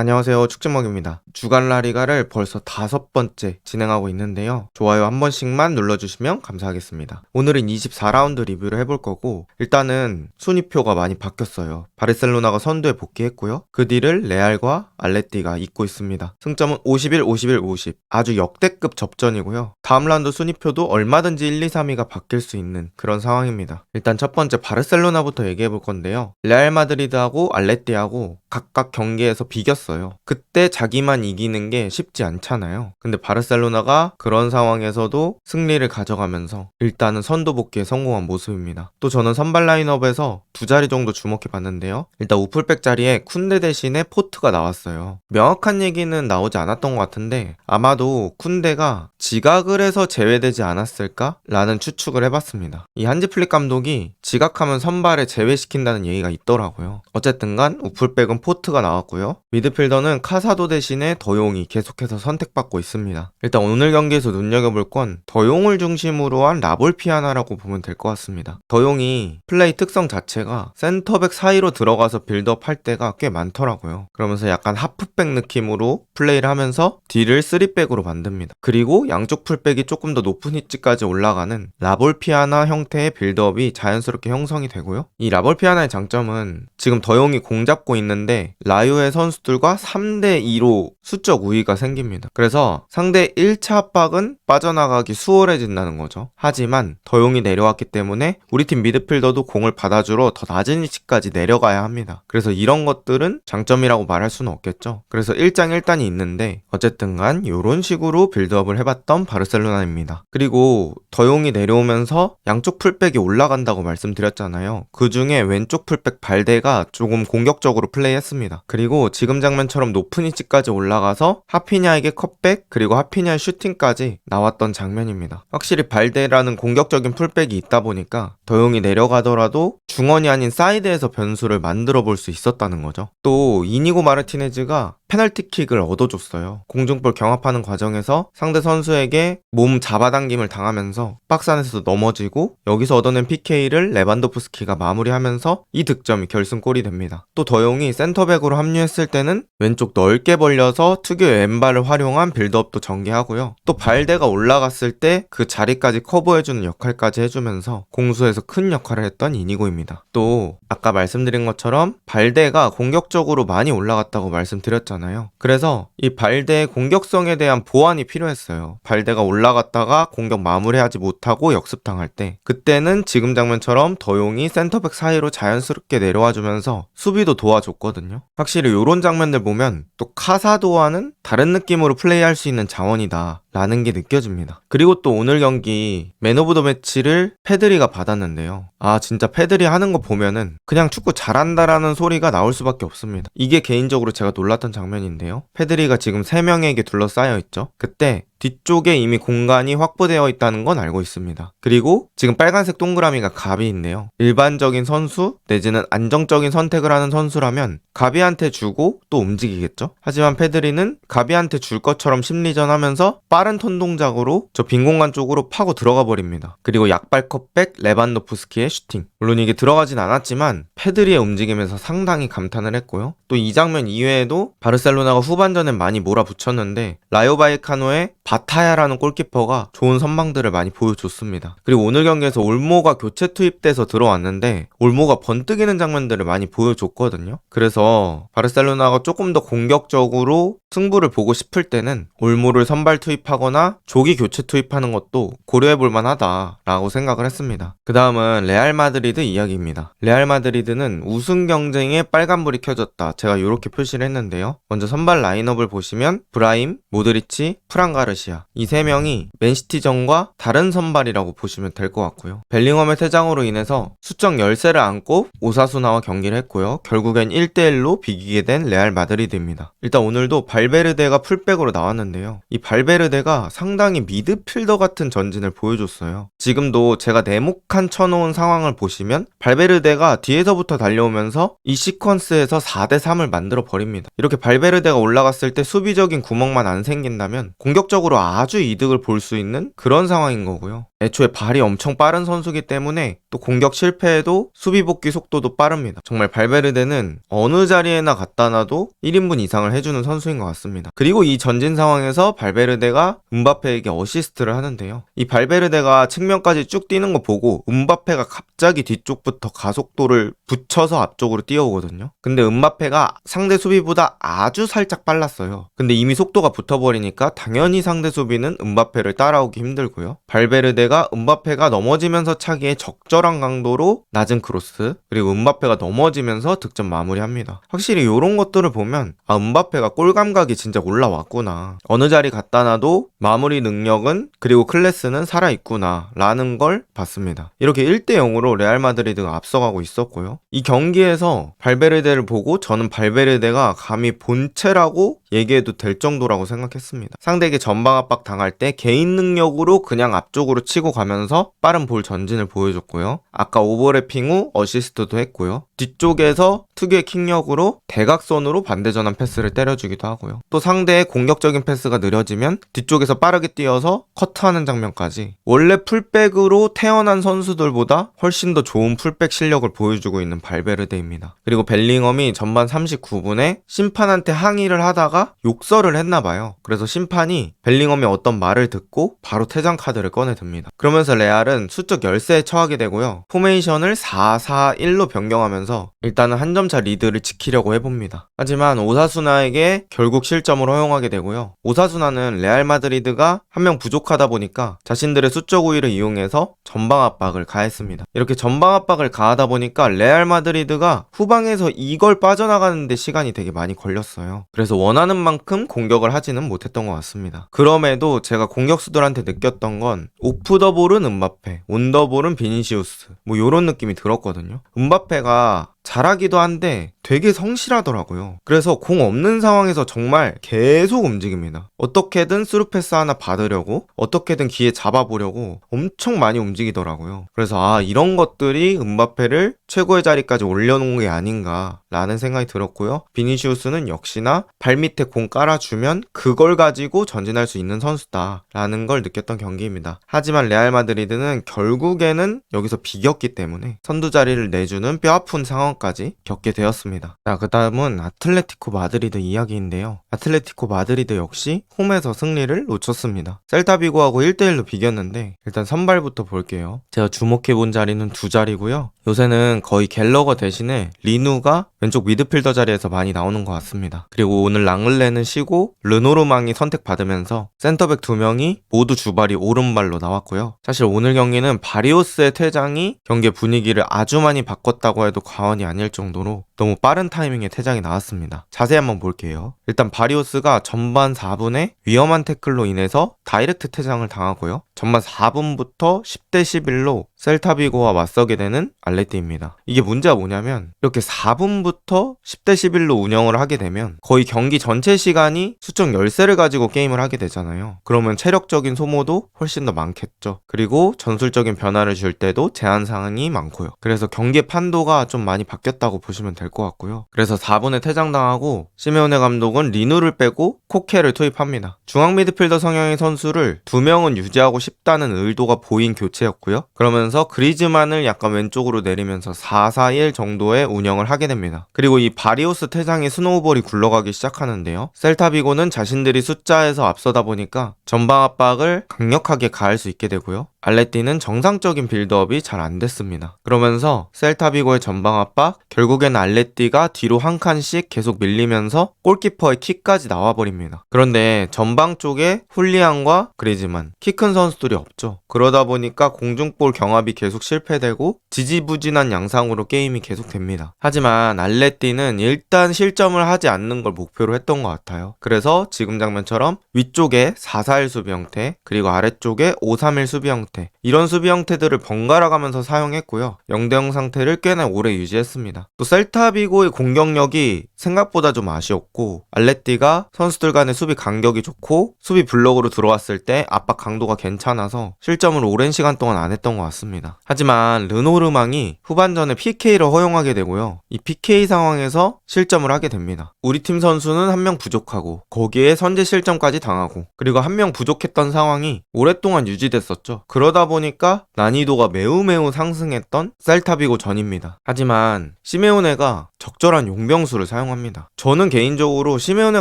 안녕하세요. 축진먹입니다. 주간 라리가를 벌써 5번째 진행하고 있는데요. 좋아요 한 번씩만 눌러주시면 감사하겠습니다. 오늘은 24라운드 리뷰를 해볼 거고, 일단은 순위표가 많이 바뀌었어요. 바르셀로나가 선두에 복귀했고요. 그 뒤를 레알과 알레티가 잇고 있습니다. 승점은 51, 51, 50. 아주 역대급 접전이고요. 다음 라운드 순위표도 얼마든지 1, 2, 3위가 바뀔 수 있는 그런 상황입니다. 일단 첫 번째 바르셀로나부터 얘기해 볼 건데요. 레알 마드리드하고 알레티하고 각각 경기에서 비겼어요. 그때 자기만 이기는 게 쉽지 않잖아요. 근데 바르셀로나가 그런 상황에서도 승리를 가져가면서 일단은 선두 복귀에 성공한 모습입니다. 또 저는 선발 라인업에서 두 자리 정도 주목해 봤는데요. 일단 우풀백 자리에 쿤데 대신에 포트가 나왔어요. 명확한 얘기는 나오지 않았던 것 같은데 아마도 쿤데가 지각을 해서 제외되지 않았을까? 라는 추측을 해봤습니다. 이 한지 플릭 감독이 지각하면 선발에 제외시킨다는 얘기가 있더라고요. 어쨌든간 우풀백은 포트가 나왔고요. 미드필더는 카사도 대신에 더용이 계속해서 선택받고 있습니다. 일단 오늘 경기에서 눈여겨볼 건 더용을 중심으로 한 라볼 피아나라고 보면 될 것 같습니다. 더용이 플레이 특성 자체가 센터백 사이로 들어가서 빌드업 할 때가 꽤 많더라고요. 그러면서 약간 하프백 느낌으로 플레이를 하면서 뒤를 3백으로 만듭니다. 그리고 양쪽 풀백이 조금 더 높은 위치까지 올라가는 라볼 피아나 형태의 빌드업이 자연스럽게 형성이 되고요. 이 라볼 피아나의 장점은 지금 더용이 공 잡고 있는데 라요의 선수들과 3대2로 수적 우위가 생깁니다. 그래서 상대 1차 압박은 빠져나가기 수월해진다는 거죠. 하지만 더용이 내려왔기 때문에 우리 팀 미드필더도 공을 받아주러 더 낮은 위치까지 내려가야 합니다. 그래서 이런 것들은 장점이라고 말할 수는 없겠죠. 그래서 1장1단이 있는데 어쨌든 간 이런 식으로 빌드업을 해봤던 바르셀로나입니다. 그리고 더용이 내려오면서 양쪽 풀백이 올라간다고 말씀드렸잖아요. 그 중에 왼쪽 풀백 발데가 조금 공격적으로 플레이했습니다. 그리고 지금 장면처럼 높은 위치까지 올라가서 하피냐에게 컷백 그리고 하피냐의 슈팅까지 나왔던 장면입니다. 확실히 발데라는 공격적인 풀백이 있다 보니까 더용이 내려가더라도 중원이 아닌 사이드에서 변수를 만들어 볼 수 있었다는 거죠. 또 이니고 마르티네즈가 페널티킥을 얻어줬어요. 공중볼 경합하는 과정에서 상대 선수에게 몸 잡아당김을 당하면서 박스 안에서 넘어지고 여기서 얻어낸 PK를 레반도프스키가 마무리하면서 이 득점이 결승골이 됩니다. 또 더용이 센터백으로 합류했을 때는 왼쪽 넓게 벌려서 특유의 왼발을 활용한 빌드업도 전개하고요. 또 발데가 올라갔을 때 그 자리까지 커버해주는 역할까지 해주면서 공수에서 큰 역할을 했던 이니고입니다. 또 아까 말씀드린 것처럼 발데가 공격적으로 많이 올라갔다고 말씀드렸잖아요. 그래서 이 발데의 공격성에 대한 보완이 필요했어요. 발데가 올라갔다가 공격 마무리하지 못하고 역습당할 때 그때는 지금 장면처럼 더용이 센터백 사이로 자연스럽게 내려와주면서 수비도 도와줬거든요. 확실히 이런 장면들 보면 또 카사도와는 다른 느낌으로 플레이할 수 있는 자원이다 라는 게 느껴집니다. 그리고 또 오늘 경기 맨 오브 더 매치를 페드리가 받았는데요. 진짜 페드리 하는 거 보면은 그냥 축구 잘한다라는 소리가 나올 수밖에 없습니다. 이게 개인적으로 제가 놀랐던 장면인데요. 페드리가 지금 3명에게 둘러싸여 있죠. 그때 뒤쪽에 이미 공간이 확보되어 있다는 건 알고 있습니다. 그리고 지금 빨간색 동그라미가 가비인데요. 일반적인 선수 내지는 안정적인 선택을 하는 선수라면 가비한테 주고 또 움직이겠죠. 하지만 페드리는 가비한테 줄 것처럼 심리전하면서 빠른 턴 동작으로 저 빈 공간 쪽으로 파고 들어가 버립니다. 그리고 약발 컷백 레반도프스키의 슈팅. 물론 이게 들어가진 않았지만 페드리의 움직임에서 상당히 감탄을 했고요. 또 이 장면 이외에도 바르셀로나가 후반전에 많이 몰아붙였는데 라요 바이카노의 바타야라는 골키퍼가 좋은 선방들을 많이 보여줬습니다. 그리고 오늘 경기에서 올모가 교체 투입돼서 들어왔는데 올모가 번뜩이는 장면들을 많이 보여줬거든요. 그래서 바르셀로나가 조금 더 공격적으로 승부를 보고 싶을 때는 올모를 선발 투입하거나 조기 교체 투입하는 것도 고려해볼 만하다라고 생각을 했습니다. 그 다음은 레알 마드리드 이야기입니다. 레알 마드리드는 우승 경쟁에 빨간불이 켜졌다. 제가 이렇게 표시를 했는데요. 먼저 선발 라인업을 보시면 브라임, 모드리치, 프란 가르시아 이 3명이 맨시티전과 다른 선발이라고 보시면 될 것 같고요. 벨링엄의 퇴장으로 인해서 수적 열세를 안고 오사수나와 경기를 했고요. 결국엔 1대1로 비기게 된 레알 마드리드입니다. 일단 오늘도 발베르데가 풀백으로 나왔는데요. 이 발베르데가 상당히 미드필더 같은 전진을 보여줬어요. 지금도 제가 네모칸 쳐놓은 상황을 보시면 발베르데가 뒤에서부터 달려오면서 이 시퀀스에서 4대3을 만들어 버립니다. 이렇게 발베르데가 올라갔을 때 수비적인 구멍만 안 생긴다면 공격적으로 아주 이득을 볼 수 있는 그런 상황인 거고요. 애초에 발이 엄청 빠른 선수기 때문에 또 공격 실패해도 수비 복귀 속도도 빠릅니다. 정말 발베르데는 어느 자리에나 갖다 놔도 1인분 이상을 해주는 선수인 것 같습니다. 그리고 이 전진 상황에서 발베르데가 음바페에게 어시스트를 하는데요. 이 발베르데가 측면까지 쭉 뛰는 거 보고 음바페가 갑자기 뒤쪽부터 가속도를 붙여서 앞쪽으로 뛰어오거든요. 근데 음바페가 상대 수비보다 아주 살짝 빨랐어요. 근데 이미 속도가 붙어버리니까 당연히 상대 수비는 음바페를 따라오기 힘들고요. 발베르데가 음바페가 넘어지면서 차기에 적절한 강도로 낮은 크로스, 그리고 음바페가 넘어지면서 득점 마무리합니다. 확실히 이런 것들을 보면 음바페가 골 감각이 진짜 올라왔구나, 어느 자리 갖다 놔도 마무리 능력은 그리고 클래스는 살아있구나 라는 걸 봤습니다. 이렇게 1대0으로 레알 마드리드가 앞서가고 있었고요. 이 경기에서 발베르데를 보고 저는 발베르데가 감히 본체라고 얘기해도 될 정도라고 생각했습니다. 상대에게 전방 압박 당할 때 개인 능력으로 그냥 앞쪽으로 치고 가면서 빠른 볼 전진을 보여줬고요. 아까 오버래핑 후 어시스트도 했고요. 뒤쪽에서 특유의 킥력으로 대각선으로 반대 전환 패스를 때려주기도 하고요. 또 상대의 공격적인 패스가 느려지면 뒤쪽에서 빠르게 뛰어서 커트하는 장면까지, 원래 풀백으로 태어난 선수들보다 훨씬 더 좋은 풀백 실력을 보여주고 있는 발베르데입니다. 그리고 벨링엄이 전반 39분에 심판한테 항의를 하다가 욕설을 했나봐요. 그래서 심판이 벨링엄의 어떤 말을 듣고 바로 퇴장 카드를 꺼내듭니다. 그러면서 레알은 수적 열세에 처하게 되고요. 포메이션을 4-4-1로 변경하면서 일단은 한 점차 리드를 지키려고 해봅니다. 하지만 오사수나에게 결국 실점을 허용하게 되고요. 오사수나는 레알 마드리드가 한 명 부족하다 보니까 자신들의 수적 우위를 이용해서 전방 압박을 가했습니다. 이렇게 전방 압박을 가하다 보니까 레알 마드리드가 후방에서 이걸 빠져나가는데 시간이 되게 많이 걸렸어요. 그래서 원하는 만큼 공격을 하지는 못했던 것 같습니다. 그럼에도 제가 공격수들한테 느꼈던 건 오프 더 볼은 음바페, 온 더 볼은 비니시우스, 뭐 요런 느낌이 들었거든요. 음바페가 잘하기도 한데 되게 성실하더라고요. 그래서 공 없는 상황에서 정말 계속 움직입니다. 어떻게든 스루패스 하나 받으려고, 어떻게든 기회 잡아보려고 엄청 많이 움직이더라고요. 그래서 이런 것들이 음바페를 최고의 자리까지 올려놓은 게 아닌가 라는 생각이 들었고요. 비니시우스는 역시나 발밑에 공 깔아주면 그걸 가지고 전진할 수 있는 선수다 라는 걸 느꼈던 경기입니다. 하지만 레알 마드리드는 결국에는 여기서 비겼기 때문에 선두 자리를 내주는 뼈아픈 상황까지 겪게 되었습니다. 자, 그 다음은 아틀레티코 마드리드 이야기인데요. 아틀레티코 마드리드 역시 홈에서 승리를 놓쳤습니다. 셀타비고하고 1대1로 비겼는데 일단 선발부터 볼게요. 제가 주목해본 자리는 두 자리고요. 요새는 거의 갤러거 대신에 리누가 왼쪽 미드필더 자리에서 많이 나오는 것 같습니다. 그리고 오늘 랑글레는 쉬고 르노르망이 선택받으면서 센터백 두 명이 모두 주발이 오른발로 나왔고요. 사실 오늘 경기는 바리오스의 퇴장이 경기 분위기를 아주 많이 바꿨다고 해도 과언이 아닐 정도로 너무 빠른 타이밍에 퇴장이 나왔습니다. 자세히 한번 볼게요. 일단 바리오스가 전반 4분에 위험한 태클로 인해서 다이렉트 퇴장을 당하고요. 전반 4분부터 10대 11로 셀타비고와 맞서게 되는 알레티입니다. 이게 문제가 뭐냐면 이렇게 4분부터 10대 11로 운영을 하게 되면 거의 경기 전체 시간이 수적 열세를 가지고 게임을 하게 되잖아요. 그러면 체력적인 소모도 훨씬 더 많겠죠. 그리고 전술적인 변화를 줄 때도 제한 사항이 많고요. 그래서 경기의 판도가 좀 많이 바뀌었다고 보시면 될 것 같고요. 그래서 4분에 퇴장당하고 시메오네 감독은 리누를 빼고 코케를 투입합니다. 중앙 미드필더 성향의 선수를 두 명은 유지하고 싶다는 의도가 보인 교체였고요. 그러면서 그리즈만을 약간 왼쪽으로 내리면서 4-4-1 정도의 운영을 하게 됩니다. 그리고 이 바리오스 퇴장의 스노우볼이 굴러가기 시작하는데요. 셀타비고는 자신들이 숫자에서 앞서다 보니까 전방 압박을 강력하게 가할 수 있게 되고요. 알레티는 정상적인 빌드업이 잘 안 됐습니다. 그러면서 셀타비고의 전방 압박, 결국엔 알레티가 뒤로 한 칸씩 계속 밀리면서 골키퍼의 킥까지 나와버립니다. 그런데 전방 쪽에 훌리안과 그리즈만, 키 큰 선수들이 없죠. 그러다 보니까 공중볼 경합이 계속 실패되고 지지부진한 양상으로 게임이 계속됩니다. 하지만 알레티는 일단 실점을 하지 않는 걸 목표로 했던 것 같아요. 그래서 지금 장면처럼 위쪽에 4-4-1 수비 형태, 그리고 아래쪽에 5-3-1 수비 형태, 이런 수비 형태들을 번갈아 가면서 사용했고요. 0대0 상태를 꽤나 오래 유지했습니다. 또 셀타비고의 공격력이 생각보다 좀 아쉬웠고, 알레티가 선수들 간의 수비 간격이 좋고 수비 블록으로 들어왔을 때 압박 강도가 괜찮아서 실점을 오랜 시간 동안 안 했던 것 같습니다. 하지만 르노르망이 후반전에 PK를 허용하게 되고요. 이 PK 상황에서 실점을 하게 됩니다. 우리 팀 선수는 한 명 부족하고 거기에 선제 실점까지 당하고, 그리고 한 명 부족했던 상황이 오랫동안 유지됐었죠. 그러다 보니까 난이도가 매우 상승했던 셀타비고 전입니다. 하지만 시메오네가 적절한 용병수를 사용합니다. 저는 개인적으로 시메오네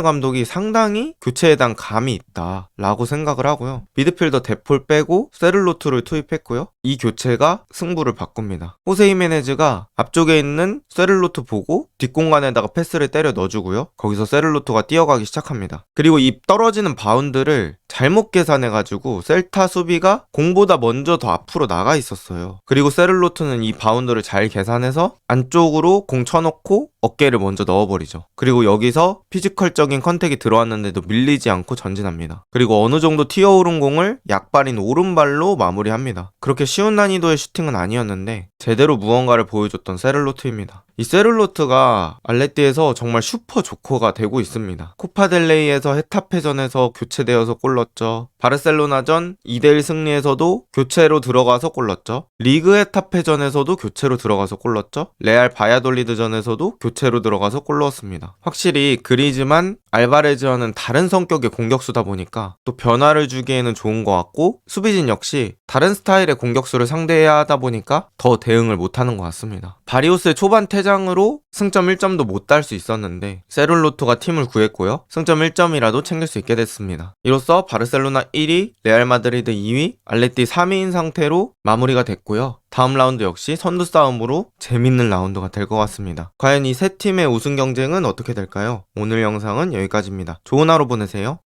감독이 상당히 교체에 대한 감이 있다 라고 생각을 하고요. 미드필더 데폴 빼고 세를로트를 투입했고요. 이 교체가 승부를 바꿉니다. 호세 히메네즈가 앞쪽에 있는 세를로트 보고 뒷공간에다가 패스를 때려 넣어주고요. 거기서 세를로트가 뛰어가기 시작합니다. 그리고 이 떨어지는 바운드를 잘못 계산해가지고 셀타 수비가 공보다 먼저 더 앞으로 나가 있었어요. 그리고 세를로트는 이 바운드를 잘 계산해서 안쪽으로 공 쳐놓고 어깨를 먼저 넣어버리죠. 그리고 여기서 피지컬적인 컨택이 들어왔는데도 밀리지 않고 전진합니다. 그리고 어느 정도 튀어오른 공을 약발인 오른발로 마무리합니다. 그렇게 쉬운 난이도의 슈팅은 아니었는데 제대로 무언가를 보여줬던 세를로트입니다. 이 세를로트가 알레티에서 정말 슈퍼 조커가 되고 있습니다. 코파델레이에서 헤타페전에서 교체되어서 골 넣었죠. 바르셀로나전 2대1 승리에서도 교체로 들어가서 골 넣었죠. 리그 헤타페전에서도 교체로 들어가서 골 넣었죠. 레알 바야돌리드전에서도 교체로 들어가서 골 넣었습니다. 확실히 그리즈만 알바레즈와는 다른 성격의 공격수다 보니까 또 변화를 주기에는 좋은 것 같고 수비진 역시 다른 스타일의 공격수를 상대해야 하다 보니까 더 대응을 못하는 것 같습니다. 바리오스의 초반 퇴장으로 승점 1점도 못 딸 수 있었는데 세를로트가 팀을 구했고요. 승점 1점이라도 챙길 수 있게 됐습니다. 이로써 바르셀로나 1위, 레알 마드리드 2위, 알레티 3위인 상태로 마무리가 됐고요. 다음 라운드 역시 선두 싸움으로 재밌는 라운드가 될 것 같습니다. 과연 이 세 팀의 우승 경쟁은 어떻게 될까요? 오늘 영상은 여기까지입니다. 좋은 하루 보내세요.